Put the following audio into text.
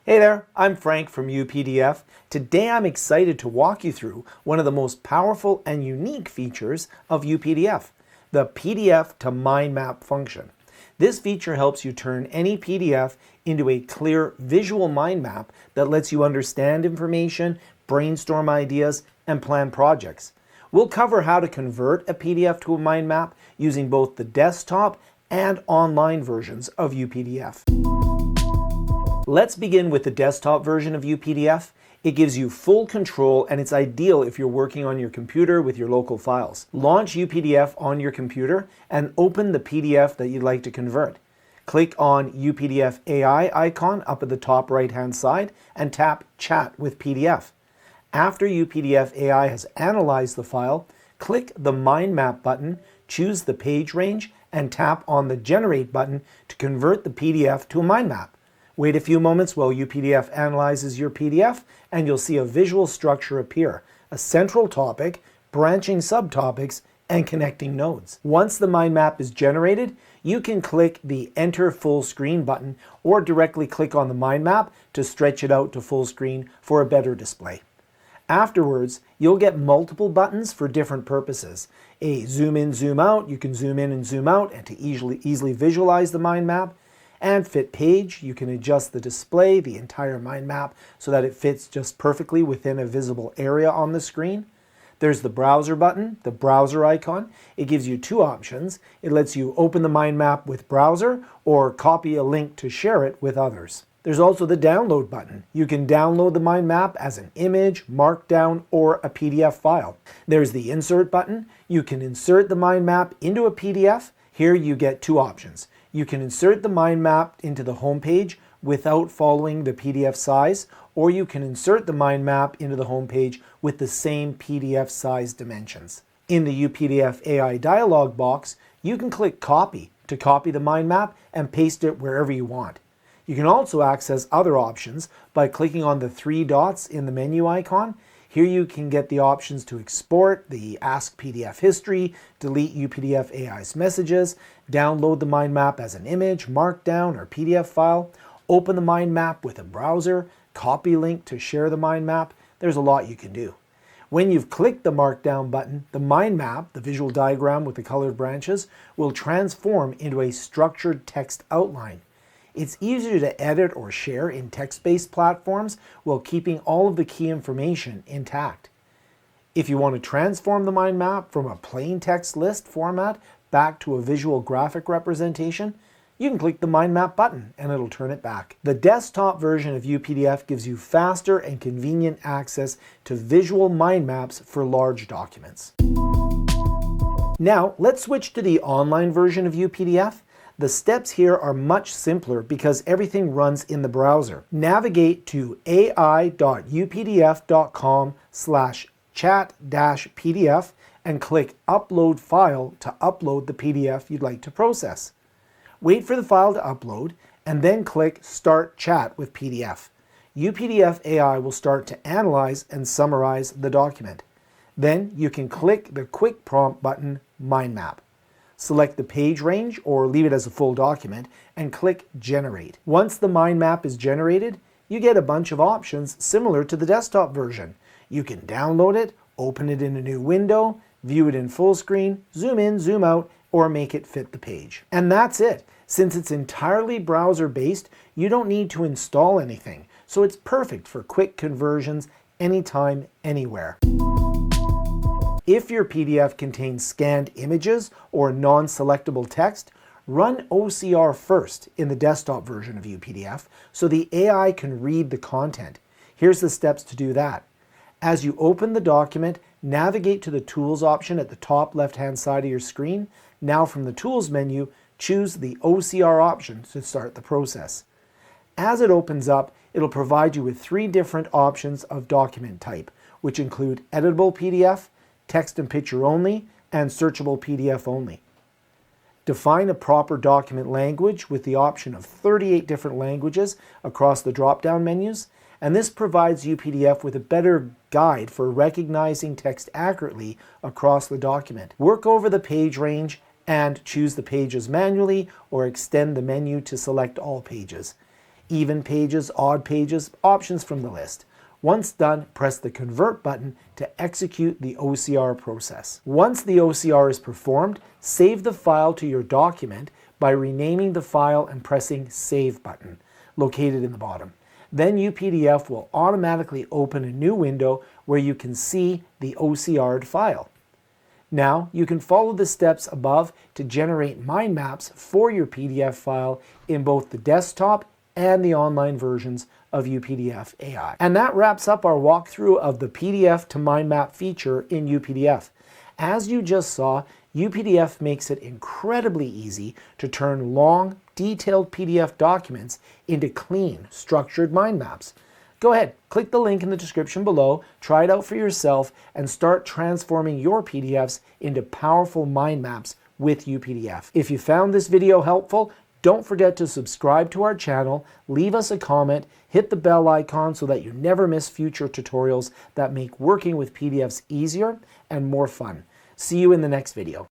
Hey there, I'm Frank from UPDF. Today I'm excited to walk you through one of the most powerful and unique features of UPDF, the PDF to mind map function. This feature helps you turn any PDF into a clear visual mind map that lets you understand information, brainstorm ideas, and plan projects. We'll cover how to convert a PDF to a mind map using both the desktop and online versions of UPDF. Let's begin with the desktop version of UPDF. It gives you full control and it's ideal if you're working on your computer with your local files. Launch UPDF on your computer and open the PDF that you'd like to convert. Click on UPDF AI icon up at the top right hand side and tap Chat with PDF. After UPDF AI has analyzed the file, click the Mind Map button, choose the page range, and tap on the Generate button to convert the PDF to a mind map. Wait a few moments while UPDF analyzes your PDF and you'll see a visual structure appear, a central topic, branching subtopics, and connecting nodes. Once the mind map is generated, you can click the Enter Full Screen button or directly click on the mind map to stretch it out to full screen for a better display. Afterwards, you'll get multiple buttons for different purposes. A zoom in, zoom out, you can zoom in and zoom out and to easily visualize the mind map. And fit page, you can adjust the display, the entire mind map, so that it fits just perfectly within a visible area on the screen. There's the browser button, the browser icon. It gives you two options. It lets you open the mind map with browser or copy a link to share it with others. There's also the download button. You can download the mind map as an image, markdown, or a PDF file. There's the insert button. You can insert the mind map into a PDF. Here you get two options. You can insert the mind map into the home page without following the PDF size, or you can insert the mind map into the home page with the same PDF size dimensions. In the UPDF AI dialog box, you can click Copy to copy the mind map and paste it wherever you want. You can also access other options by clicking on the three dots in the menu icon. Here you can get the options to export the Ask PDF history, delete UPDF AI's messages, download the mind map as an image, markdown, or PDF file, open the mind map with a browser, copy link to share the mind map. There's a lot you can do. When you've clicked the markdown button, the mind map, the visual diagram with the colored branches, will transform into a structured text outline. It's easier to edit or share in text-based platforms while keeping all of the key information intact. If you want to transform the mind map from a plain text list format back to a visual graphic representation, you can click the mind map button and it'll turn it back. The desktop version of UPDF gives you faster and convenient access to visual mind maps for large documents. Now, let's switch to the online version of UPDF. The steps here are much simpler because everything runs in the browser. Navigate to ai.updf.com/chat-pdf and click Upload File to upload the PDF you'd like to process. Wait for the file to upload and then click Start Chat with PDF. UPDF AI will start to analyze and summarize the document. Then you can click the Quick Prompt button, Mind Map. Select the page range or leave it as a full document and click Generate. Once the mind map is generated, you get a bunch of options similar to the desktop version. You can download it, open it in a new window, view it in full screen, zoom in, zoom out, or make it fit the page. And that's it. Since it's entirely browser-based, you don't need to install anything, so it's perfect for quick conversions anytime, anywhere. If your PDF contains scanned images or non-selectable text, run OCR first in the desktop version of UPDF so the AI can read the content. Here's the steps to do that. As you open the document, navigate to the Tools option at the top left-hand side of your screen. Now from the Tools menu, choose the OCR option to start the process. As it opens up, it'll provide you with three different options of document type, which include editable PDF, text and picture only, and searchable PDF only. Define a proper document language with the option of 38 different languages across the drop-down menus, and this provides UPDF with a better guide for recognizing text accurately across the document. Work over the page range and choose the pages manually or extend the menu to select all pages. even pages, odd pages, options from the list. Once done, press the Convert button to execute the OCR process. Once the OCR is performed, save the file to your document by renaming the file and pressing Save button, located in the bottom. Then UPDF will automatically open a new window where you can see the OCR'd file. Now, you can follow the steps above to generate mind maps for your PDF file in both the desktop and the online versions of UPDF AI. And that wraps up our walkthrough of the PDF to mind map feature in UPDF. As you just saw, UPDF makes it incredibly easy to turn long, detailed PDF documents into clean, structured mind maps. Go ahead, click the link in the description below, try it out for yourself, and start transforming your PDFs into powerful mind maps with UPDF. If you found this video helpful, don't forget to subscribe to our channel, leave us a comment, hit the bell icon so that you never miss future tutorials that make working with PDFs easier and more fun. See you in the next video.